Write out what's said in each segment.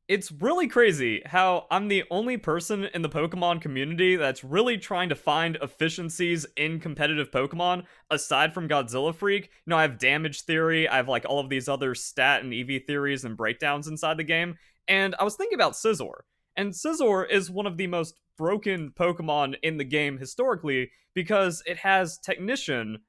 It's really crazy how I'm the only person in the Pokemon community that's really trying to find efficiencies in competitive Pokemon aside from Godzilla Freak. I have damage theory, I have like all of these other stat and EV theories and breakdowns inside the game. And I was thinking about Scizor. And Scizor is one of the most broken Pokemon in the game historically because it has Technician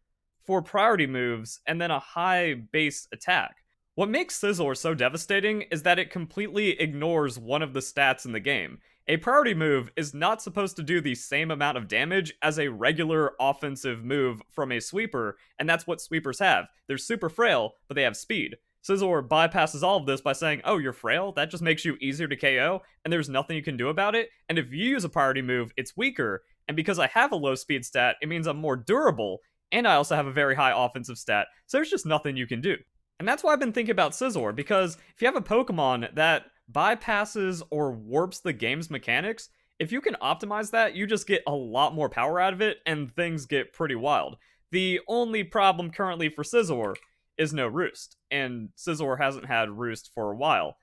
for priority moves and then a high base attack. What makes Scizor so devastating is that it completely ignores one of the stats in the game. A priority move is not supposed to do the same amount of damage as a regular offensive move from a sweeper, and that's what sweepers have. They're super frail, but they have speed. Scizor bypasses all of this by saying, oh, you're frail? That just makes you easier to KO, and there's nothing you can do about it. And if you use a priority move, it's weaker, and because I have a low speed stat, it means I'm more durable, and I also have a very high offensive stat, so there's just nothing you can do. And that's why I've been thinking about Scizor, because if you have a Pokemon that bypasses or warps the game's mechanics, if you can optimize that, you just get a lot more power out of it, and things get pretty wild. The only problem currently for Scizor is no Roost, and Scizor hasn't had Roost for a while.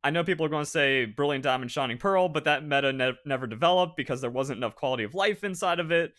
I know people are going to say Brilliant Diamond, Shining Pearl, but that meta never developed because there wasn't enough quality of life inside of it.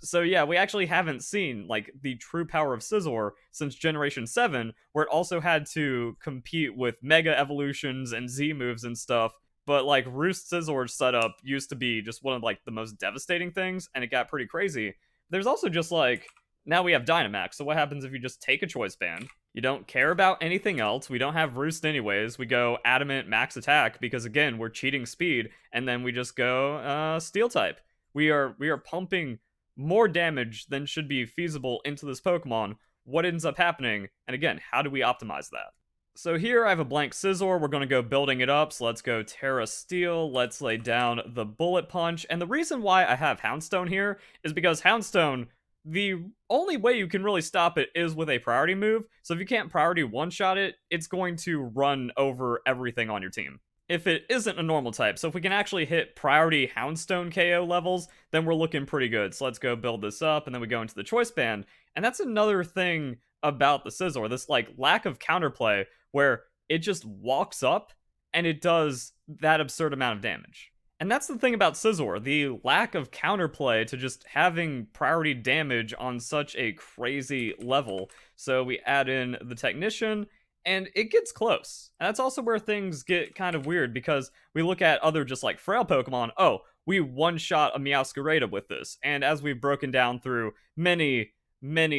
So yeah, we actually haven't seen like the true power of Scizor since Generation 7, where it also had to compete with Mega Evolutions and Z moves and stuff. But like Roost Scizor's setup used to be just one of like the most devastating things, and it got pretty crazy. There's also just like now we have Dynamax, so what happens if you just take a choice band? You don't care about anything else. We don't have Roost anyways. We go Adamant Max Attack because again, we're cheating speed, and then we just go Steel type. We are pumping more damage than should be feasible into this Pokemon. What ends up happening? And again, how do we optimize that? So here I have a blank Scizor. We're going to go building it up. So let's go Terra Steel. Let's lay down the Bullet Punch. And the reason why I have Houndstone here is because Houndstone, the only way you can really stop it is with a priority move. So if you can't priority one-shot it, it's going to run over everything on your team if it isn't a normal type. So if we can actually hit priority Houndstone KO levels, then we're looking pretty good. So let's go build this up, and then we go into the choice band. And that's another thing about the Scizor, this like lack of counterplay where it just walks up and it does that absurd amount of damage. And that's the thing about Scizor, the lack of counterplay to just having priority damage on such a crazy level. So we add in the Technician, and it gets close. And that's also where things get kind of weird because we look at other just like frail Pokemon. Oh, we one-shot a Meowscarada with this. And as we've broken down through many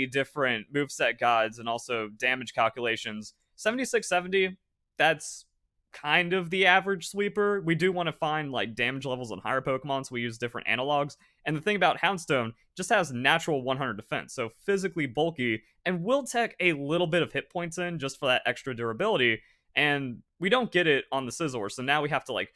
different moveset guides and also damage calculations, 7670, that's kind of the average sweeper. We do want to find like damage levels on higher Pokemon, so we use different analogs. And the thing about Houndstone just has natural 100 defense, so physically bulky, and will tech a little bit of hit points in just for that extra durability. And we don't get it on the Scizor, so now we have to like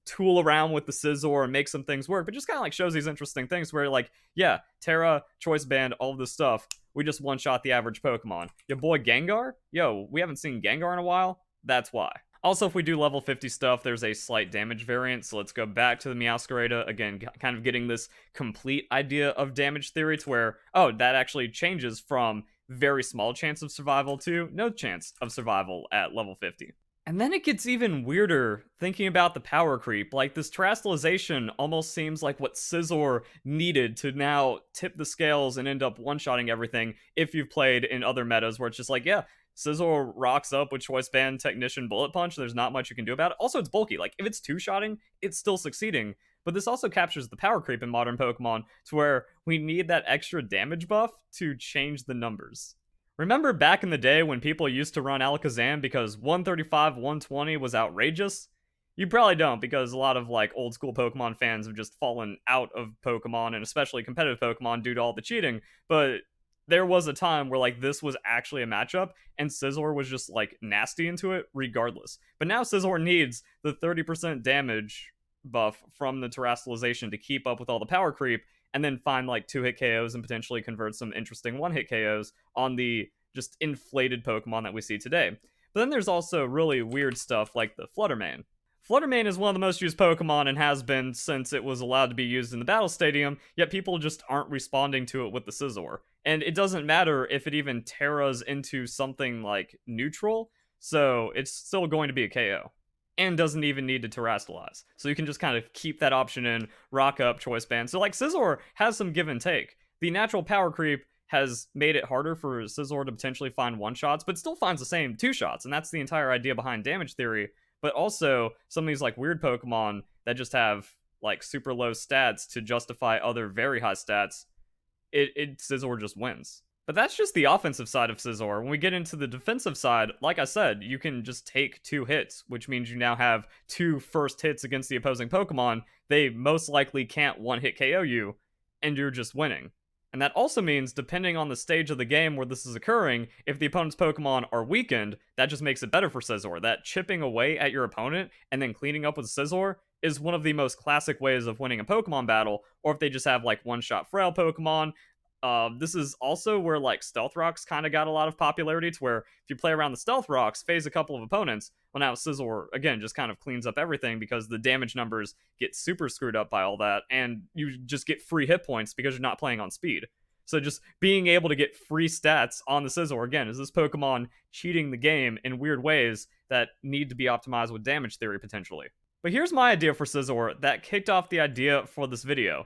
tool around with the Scizor and make some things work. But just kind of like shows these interesting things where like, yeah, Terra, Choice Band, all of this stuff, we just one-shot the average Pokemon. Your boy Gengar? Yo, we haven't seen Gengar in a while. That's why. Also, if we do level 50 stuff, there's a slight damage variant, so let's go back to the Meowscarada, again, kind of getting this complete idea of damage theory to where, oh, that actually changes from very small chance of survival to no chance of survival at level 50. And then it gets even weirder thinking about the power creep. Like, this terastallization almost seems like what Scizor needed to now tip the scales and end up one-shotting everything if you've played in other metas where it's just like, yeah, Scizor rocks up with Choice Band, Technician, Bullet Punch. There's not much you can do about it. Also, it's bulky. Like, if it's two-shotting, it's still succeeding. But this also captures the power creep in modern Pokemon to where we need that extra damage buff to change the numbers. Remember back in the day when people used to run Alakazam because 135, 120 was outrageous? You probably don't, because a lot of like old school Pokemon fans have just fallen out of Pokemon, and especially competitive Pokemon, due to all the cheating. But there was a time where like this was actually a matchup, and Scizor was just like nasty into it regardless. But now Scizor needs the 30% damage buff from the terastallization to keep up with all the power creep, and then find like 2-hit KOs and potentially convert some interesting 1-hit KOs on the just inflated Pokemon that we see today. But then there's also really weird stuff like the Fluttermane. Fluttermane is one of the most used Pokemon and has been since it was allowed to be used in the Battle Stadium, yet people just aren't responding to it with the Scizor. And it doesn't matter if it even terras into something like neutral, so it's still going to be a KO. and doesn't even need to terrestrialize. So you can just kind of keep that option in, rock up, choice band. So like Scizor has some give and take. The natural power creep has made it harder for Scizor to potentially find one-shots, but still finds the same two-shots, and that's the entire idea behind damage theory. But also, some of these like weird Pokemon that just have like super low stats to justify other very high stats, Scizor just wins. But that's just the offensive side of Scizor. When we get into the defensive side, like I said, you can just take 2 hits, which means you now have 2 first hits against the opposing Pokemon. They most likely can't one-hit KO you, and you're just winning. And that also means, depending on the stage of the game where this is occurring, if the opponent's Pokemon are weakened, that just makes it better for Scizor. That chipping away at your opponent and then cleaning up with Scizor is one of the most classic ways of winning a Pokemon battle, or if they just have like one-shot frail Pokemon. This is also where like Stealth Rocks kind of got a lot of popularity, to where if you play around the Stealth Rocks, phase a couple of opponents, well now Scizor, again, just kind of cleans up everything because the damage numbers get super screwed up by all that, and you just get free hit points because you're not playing on speed. So just being able to get free stats on the Scizor, again, is this Pokemon cheating the game in weird ways that need to be optimized with damage theory potentially. But here's my idea for Scizor that kicked off the idea for this video.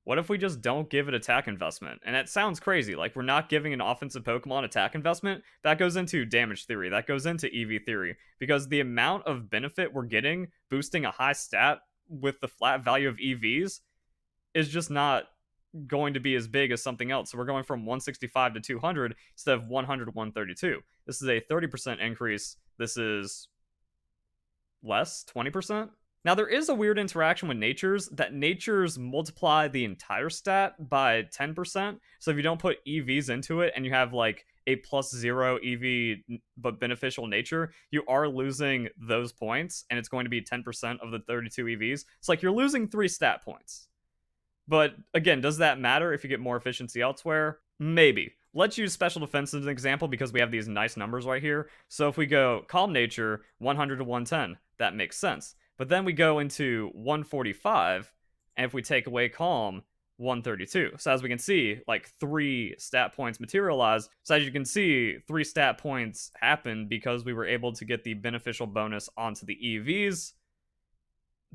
What if we just don't give it attack investment? And it sounds crazy, like we're not giving an offensive Pokemon attack investment. That goes into damage theory, that goes into EV theory, because the amount of benefit we're getting boosting a high stat with the flat value of EVs is just not going to be as big as something else. So we're going from 165 to 200 instead of 100 to 132. This is a 30% increase. This is less, 20%. Now, there is a weird interaction with natures, that natures multiply the entire stat by 10%. So if you don't put EVs into it and you have like a +0 EV but beneficial nature, you are losing those points, and it's going to be 10% of the 32 EVs. It's like you're losing 3 stat points. But again, does that matter if you get more efficiency elsewhere? Maybe. Let's use special defense as an example because we have these nice numbers right here. So if we go calm nature, 100 to 110, that makes sense. But then we go into 145, and if we take away calm, 132. So as we can see, like 3 stat points materialize. So as you can see, 3 stat points happen because we were able to get the beneficial bonus onto the EVs.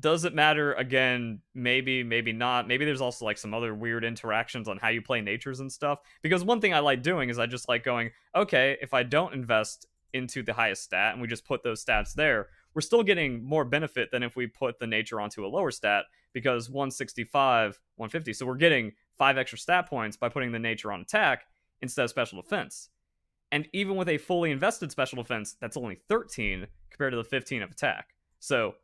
Does it matter? Again, maybe, maybe not. Maybe there's also like some other weird interactions on how you play natures and stuff. Because one thing I like doing is I just like going, okay, if I don't invest into the highest stat and we just put those stats there, we're still getting more benefit than if we put the nature onto a lower stat, because 165, 150. So we're getting 5 extra stat points by putting the nature on attack instead of special defense. And even with a fully invested special defense, that's only 13 compared to the 15 of attack. So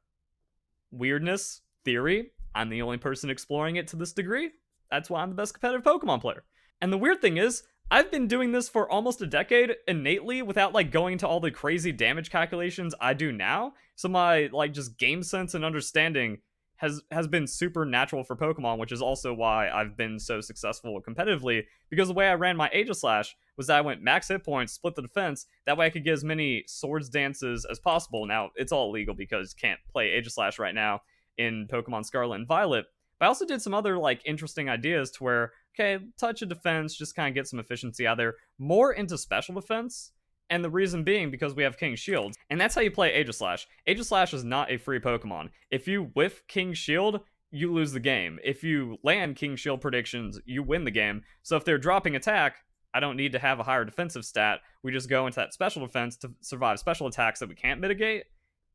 weirdness theory, I'm the only person exploring it to this degree. That's why I'm the best competitive Pokemon player. And the weird thing is, I've been doing this for almost a decade innately without like going into all the crazy damage calculations I do now. So my like just game sense and understanding has been super natural for Pokemon, which is also why I've been so successful competitively, because the way I ran my Aegislash was that I went max hit points, split the defense, that way I could get as many swords dances as possible. Now, it's all illegal because you can't play Aegislash right now in Pokemon Scarlet and Violet, but I also did some other like interesting ideas to where, okay, touch of defense, just kind of get some efficiency out there, more into special defense. And the reason being because we have King Shield, and that's how you play Aegislash. Aegislash is not a free Pokemon. If you whiff King Shield, you lose the game. If you land King Shield predictions, you win the game. So if they're dropping attack, I don't need to have a higher defensive stat. We just go into that special defense to survive special attacks that we can't mitigate,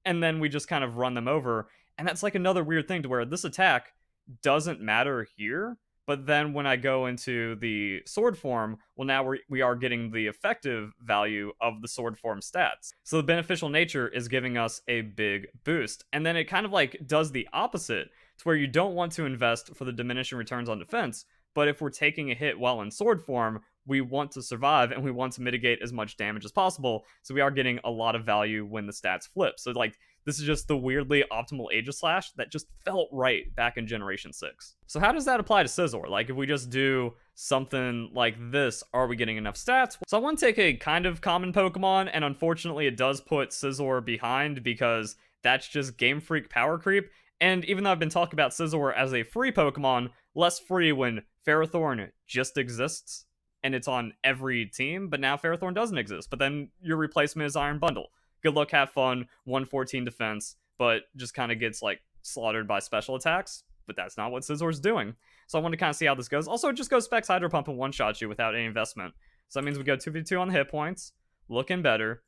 and then we just kind of run them over. And that's like another weird thing to where this attack doesn't matter here, but then when I go into the sword form, well, now we are getting the effective value of the sword form stats. So the beneficial nature is giving us a big boost. And then it kind of like does the opposite, to where you don't want to invest for the diminishing returns on defense, but if we're taking a hit while in sword form, we want to survive and we want to mitigate as much damage as possible. So we are getting a lot of value when the stats flip. So like, this is just the weirdly optimal Aegislash that just felt right back in Generation 6. So how does that apply to Scizor? Like, if we just do something like this, are we getting enough stats? So I want to take a kind of common Pokemon, and unfortunately it does put Scizor behind because that's just Game Freak power creep. And even though I've been talking about Scizor as a free Pokemon, less free when Ferrothorn just exists and it's on every team, but now Ferrothorn doesn't exist. But then your replacement is Iron Bundle. Good luck, have fun, 114 defense. but just kind of gets like slaughtered by special attacks. But that's not what Scizor's doing. So I want to kind of see how this goes. Also, it just goes Specs Hydro Pump and one-shot you without any investment. So that means we go 2v2 on the hit points, looking better,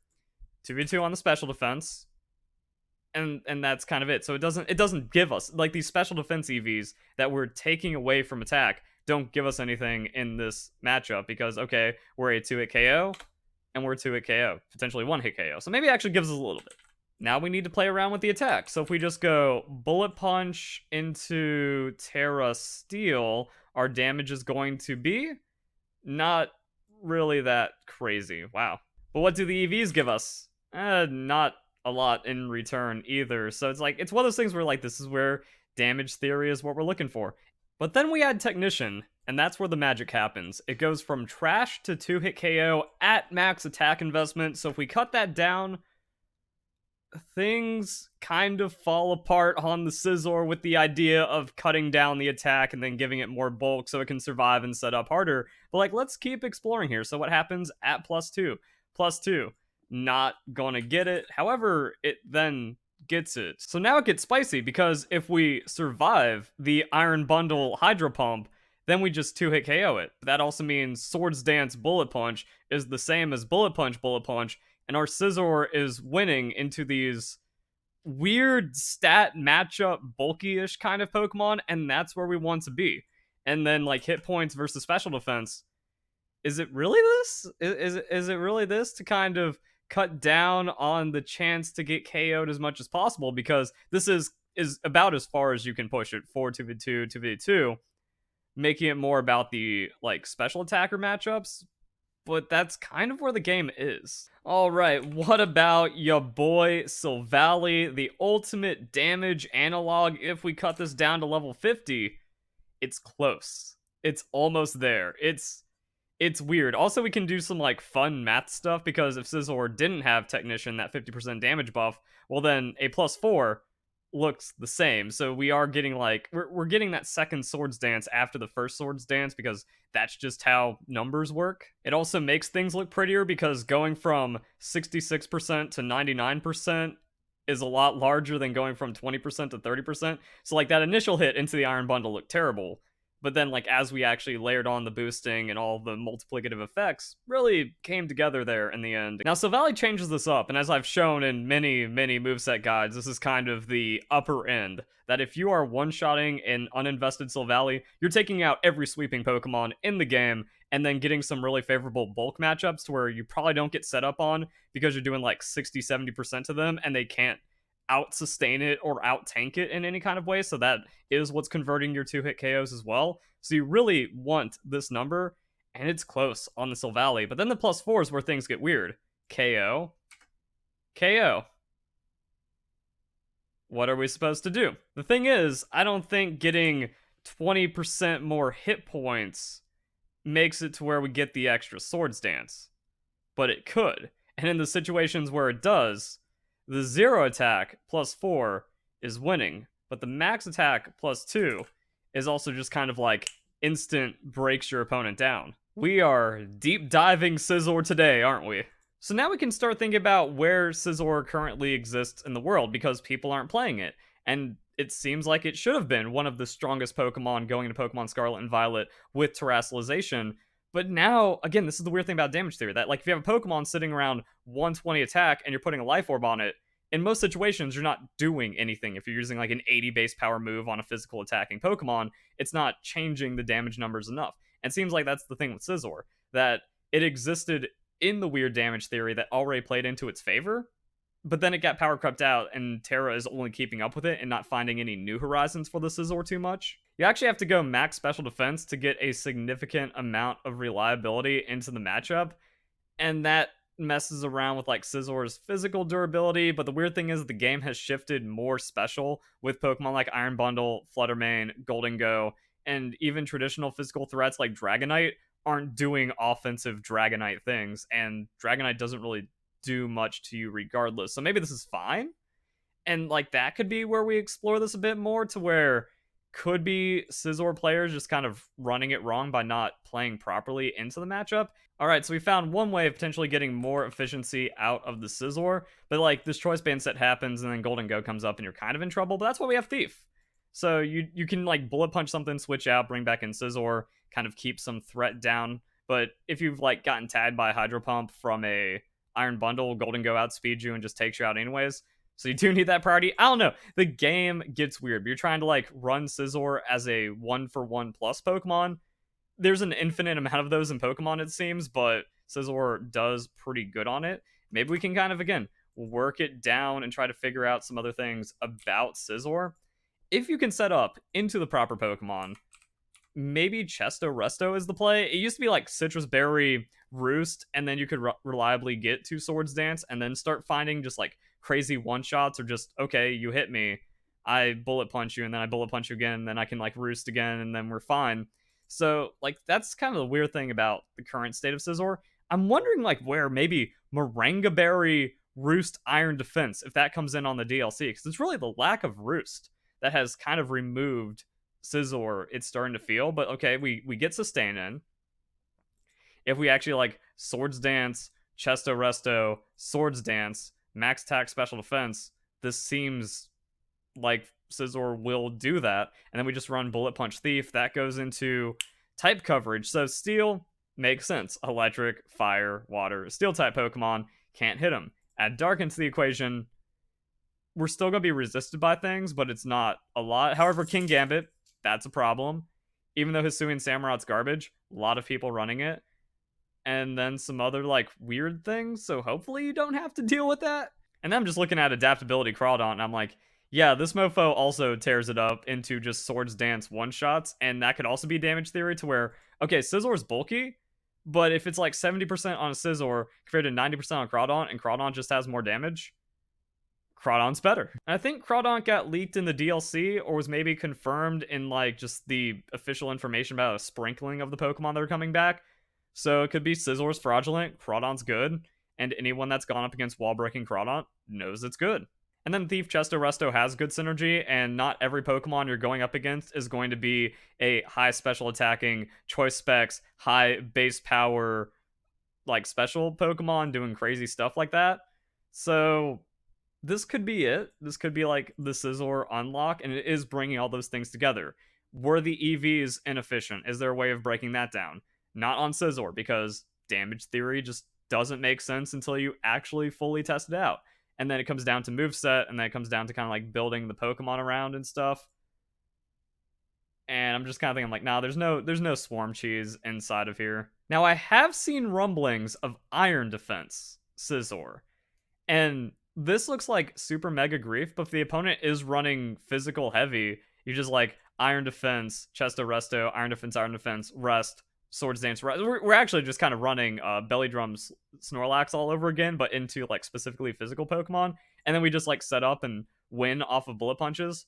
2v2 on the special defense, and that's kind of it. So it doesn't give us like these special defense EVs that we're taking away from attack don't give us anything in this matchup because okay, we're a 2-hit KO and we're 2-hit KO, potentially 1-hit KO. So maybe it actually gives us a little bit. Now we need to play around with the attack. So if we just go Bullet Punch into Terra Steel, our damage is going to be not really that crazy. Wow. But what do the EVs give us? Not a lot in return either. So it's like, it's one of those things where like, this is where damage theory is what we're looking for. But then we add Technician, and that's where the magic happens. It goes from trash to 2-hit KO at max attack investment. So if we cut that down, things kind of fall apart on the Scizor with the idea of cutting down the attack and then giving it more bulk so it can survive and set up harder. But like, let's keep exploring here. So what happens at +2? +2. Not gonna get it. However, it then gets it. So now it gets spicy because if we survive the Iron Bundle Hydro Pump, then we just 2-hit KO it. That also means Swords Dance Bullet Punch is the same as Bullet Punch, and our Scizor is winning into these weird stat matchup bulky-ish kind of Pokemon, and that's where we want to be. And then like hit points versus special defense. Is it really this? Is it really this to kind of cut down on the chance to get KO'd as much as possible? Because this is about as far as you can push it, 4-2v2, 2v2, making it more about the like special attacker matchups. But that's kind of where the game is. Alright, what about ya boy Silvally, the ultimate damage analog? If we cut this down to level 50, it's close. It's almost there. It's weird. Also, we can do some like fun math stuff because if Scizor didn't have Technician, that 50% damage buff, well then a +4 looks the same. So we are getting like, we're getting that second Swords Dance after the first Swords Dance because that's just how numbers work. It also makes things look prettier because going from 66% to 99% is a lot larger than going from 20% to 30%. So like that initial hit into the Iron Bundle looked terrible. But then, like, as we actually layered on the boosting and all the multiplicative effects, really came together there in the end. Now, Silvally changes this up, and as I've shown in many, many moveset guides, this is kind of the upper end. That if you are one-shotting an uninvested Silvally, you're taking out every sweeping Pokemon in the game, and then getting some really favorable bulk matchups to where you probably don't get set up on because you're doing like 60-70% of them, and they can't out-sustain it or out-tank it in any kind of way, so that is what's converting your 2-hit KOs as well. So you really want this number, and it's close on the Silvally. But then the +4 is where things get weird. KO. KO. What are we supposed to do? The thing is, I don't think getting 20% more hit points makes it to where we get the extra Swords Dance. But it could. And in the situations where it does, the 0 attack +4 is winning, but the max attack +2 is also just kind of like instant breaks your opponent down. We are deep diving Scizor today, aren't we? So now we can start thinking about where Scizor currently exists in the world because people aren't playing it. And it seems like it should have been one of the strongest Pokemon going into Pokemon Scarlet and Violet with Terastallization. But now, again, this is the weird thing about damage theory, that like if you have a Pokemon sitting around 120 attack and you're putting a Life Orb on it, in most situations, you're not doing anything. If you're using like an 80 base power move on a physical attacking Pokemon, it's not changing the damage numbers enough. And it seems like that's the thing with Scizor, that it existed in the weird damage theory that already played into its favor, but then it got power crept out and Terra is only keeping up with it and not finding any new horizons for the Scizor too much. You actually have to go max special defense to get a significant amount of reliability into the matchup, and that messes around with like Scizor's physical durability. But the weird thing is the game has shifted more special with Pokemon like Iron Bundle, Fluttermane, Golden Go, and even traditional physical threats like Dragonite aren't doing offensive Dragonite things, and Dragonite doesn't really do much to you regardless. So maybe this is fine, and like that could be where we explore this a bit more, to where Could be Scizor players just kind of running it wrong by not playing properly into the matchup. All right, so we found one way of potentially getting more efficiency out of the Scizor, but like this choice band set happens and then Golden Go comes up and you're kind of in trouble, but that's why we have Thief. So you can like bullet punch something, switch out, bring back in Scizor, kind of keep some threat down. But if you've like gotten tagged by a Hydro Pump from a Iron Bundle, Golden Go outspeeds you and just takes you out anyways. So you do need that priority. I don't know. The game gets weird. You're trying to like run Scizor as a 1-for-1 plus Pokemon. There's an infinite amount of those in Pokemon, it seems, but Scizor does pretty good on it. Maybe we can kind of, again, work it down and try to figure out some other things about Scizor. If you can set up into the proper Pokemon, maybe Chesto Resto is the play. It used to be like Citrus Berry, Roost, and then you could reliably get 2 Swords Dance and then start finding just like crazy one-shots or just, okay, you hit me, I bullet punch you, and then I bullet punch you again, and then I can like Roost again, and then we're fine. So, like, that's kind of the weird thing about the current state of Scizor. I'm wondering, like, where maybe Moringa Berry, Roost, Iron Defense, if that comes in on the DLC, because it's really the lack of Roost that has kind of removed Scizor, it's starting to feel. But okay, we get Sustain in. If we actually like Swords Dance, Chesto Resto, Swords Dance, Max Attack, Special Defense, this seems like Scizor will do that. And then we just run Bullet Punch Thief. That goes into type coverage. So Steel makes sense. Electric, Fire, Water, Steel type Pokemon can't hit them. Add Dark into the equation. We're still going to be resisted by things, but it's not a lot. However, King Gambit, that's a problem. Even though Hisuian Samurot's garbage, a lot of people running it. And then some other, like, weird things, so hopefully you don't have to deal with that. And then I'm just looking at Adaptability Crawdaunt, and I'm like, yeah, this mofo also tears it up into just Swords Dance one-shots, and that could also be Damage Theory to where, okay, Scizor's bulky, but if it's like 70% on a Scizor compared to 90% on Crawdaunt, and Crawdaunt just has more damage, Crawdaunt's better. And I think Crawdaunt got leaked in the DLC, or was maybe confirmed in like just the official information about a sprinkling of the Pokemon that are coming back. So it could be Scizor's fraudulent, Crawdaunt's good, and anyone that's gone up against wall-breaking Crawdaunt knows it's good. And then Thief, Chesto, Resto has good synergy, and not every Pokemon you're going up against is going to be a high special attacking, choice specs, high base power, like special Pokemon doing crazy stuff like that. So this could be it. This could be like the Scizor unlock, and it is bringing all those things together. Were the EVs inefficient? Is there a way of breaking that down? Not on Scizor, because damage theory just doesn't make sense until you actually fully test it out. And then it comes down to moveset, and then it comes down to kind of like building the Pokemon around and stuff. And I'm just kind of thinking, like, nah, there's no Swarm Cheese inside of here. Now, I have seen rumblings of Iron Defense Scizor, and this looks like super mega grief, but if the opponent is running physical heavy, you just like Iron Defense, Chesto Resto, Iron Defense, Rest, Swords Dance. We're actually just kind of running Belly Drums Snorlax all over again, but into like specifically physical Pokemon. And then we just like set up and win off of bullet punches.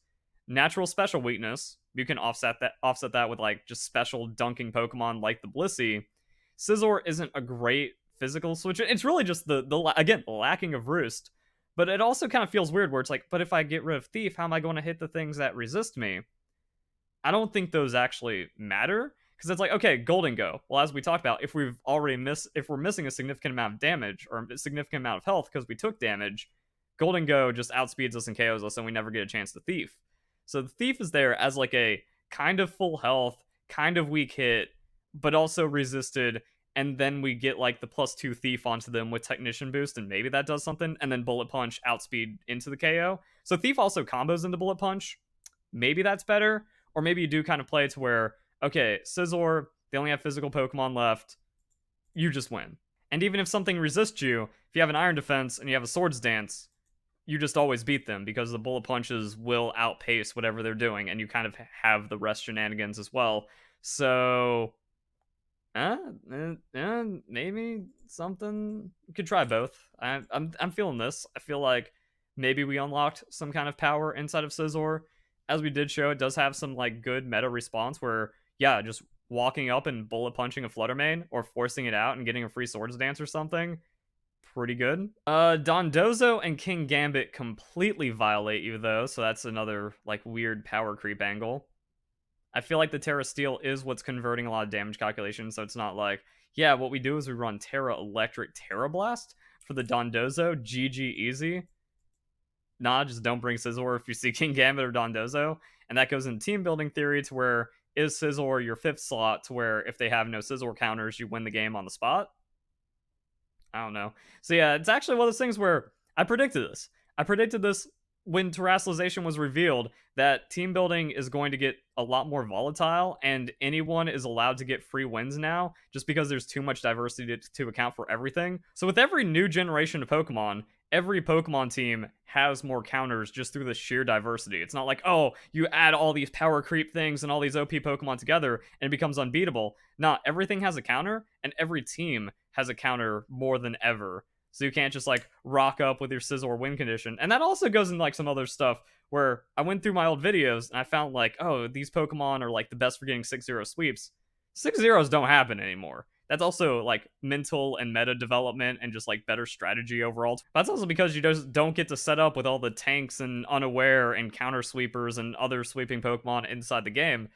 Natural special weakness. You can offset that with like just special dunking Pokemon like the Blissey. Scizor isn't a great physical switch. It's really just the lacking of Roost. But it also kind of feels weird where it's like, but if I get rid of Thief, how am I going to hit the things that resist me? I don't think those actually matter. Because it's like, okay, Golden Go. Well, as we talked about, if we're missing a significant amount of damage or a significant amount of health because we took damage, Golden Go just outspeeds us and KOs us, and we never get a chance to Thief. So the Thief is there as like a kind of full health, kind of weak hit, but also resisted, and then we get like the +2 Thief onto them with Technician Boost, and maybe that does something, and then Bullet Punch outspeed into the KO. So Thief also combos into Bullet Punch. Maybe that's better, or maybe you do kind of play to where, okay, Scizor, they only have physical Pokemon left, you just win. And even if something resists you, if you have an Iron Defense and you have a Swords Dance, you just always beat them because the bullet punches will outpace whatever they're doing, and you kind of have the rest shenanigans as well. So, maybe something, you could try both. I'm feeling this. I feel like maybe we unlocked some kind of power inside of Scizor. As we did show, it does have some like good meta response where, yeah, just walking up and bullet punching a Fluttermane or forcing it out and getting a free Swords Dance or something, pretty good. Dondozo and King Gambit completely violate you though, so that's another like weird power creep angle. I feel like the Terra Steel is what's converting a lot of damage calculations, so it's not like, yeah, what we do is we run Terra Electric Terra Blast for the Dondozo, GG easy. Nah, just don't bring Scizor if you're seeking Gambit or Dondozo. And that goes in team building theory to where is Scizor your 5th slot to where if they have no Scizor counters, you win the game on the spot? I don't know. So yeah, it's actually one of those things where I predicted this. I predicted this when terrestrialization was revealed that team building is going to get a lot more volatile and anyone is allowed to get free wins now just because there's too much diversity to account for everything. So with every new generation of Pokemon, every Pokemon team has more counters just through the sheer diversity. It's not like, oh, you add all these power creep things and all these OP Pokemon together and it becomes unbeatable. Nah, everything has a counter and every team has a counter more than ever. So you can't just like rock up with your Scizor win condition. And that also goes into like some other stuff where I went through my old videos and I found like, oh, these Pokemon are like the best for getting 6-0 sweeps. 6-0s don't happen anymore. That's also like mental and meta development and just like better strategy overall. That's also because you just don't get to set up with all the tanks and unaware and counter sweepers and other sweeping Pokemon inside the game.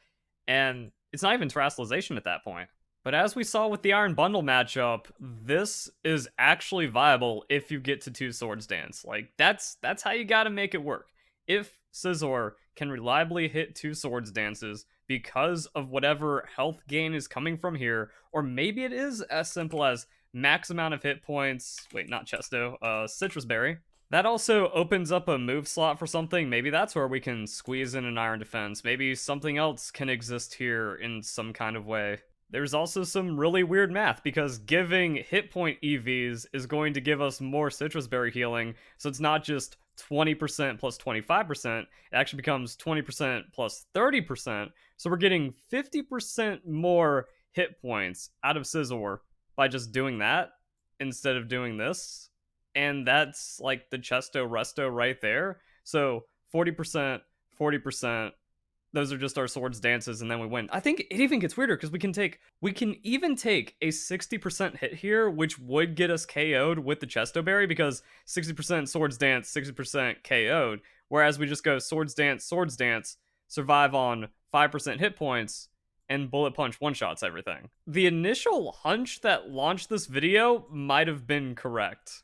And it's not even terrestrialization at that point. But as we saw with the Iron Bundle matchup, this is actually viable if you get to 2 Swords Dance. Like, that's how you gotta make it work. If Scizor can reliably hit 2 Swords Dances because of whatever health gain is coming from here, or maybe it is as simple as max amount of hit points, wait, not Chesto, Citrus Berry. That also opens up a move slot for something. Maybe that's where we can squeeze in an Iron Defense. Maybe something else can exist here in some kind of way. There's also some really weird math because giving hit point EVs is going to give us more Citrus Berry healing. So it's not just 20% plus 25%, it actually becomes 20% plus 30%. So we're getting 50% more hit points out of Scizor by just doing that instead of doing this. And that's like the Chesto Resto right there. So 40%, 40%, those are just our swords dances and then we win. I think it even gets weirder because we can even take a 60% hit here, which would get us KO'd with the Chesto Berry because 60% swords dance, 60% KO'd, whereas we just go swords dance, survive on 5% hit points, and bullet punch one-shots everything. The initial hunch that launched this video might have been correct.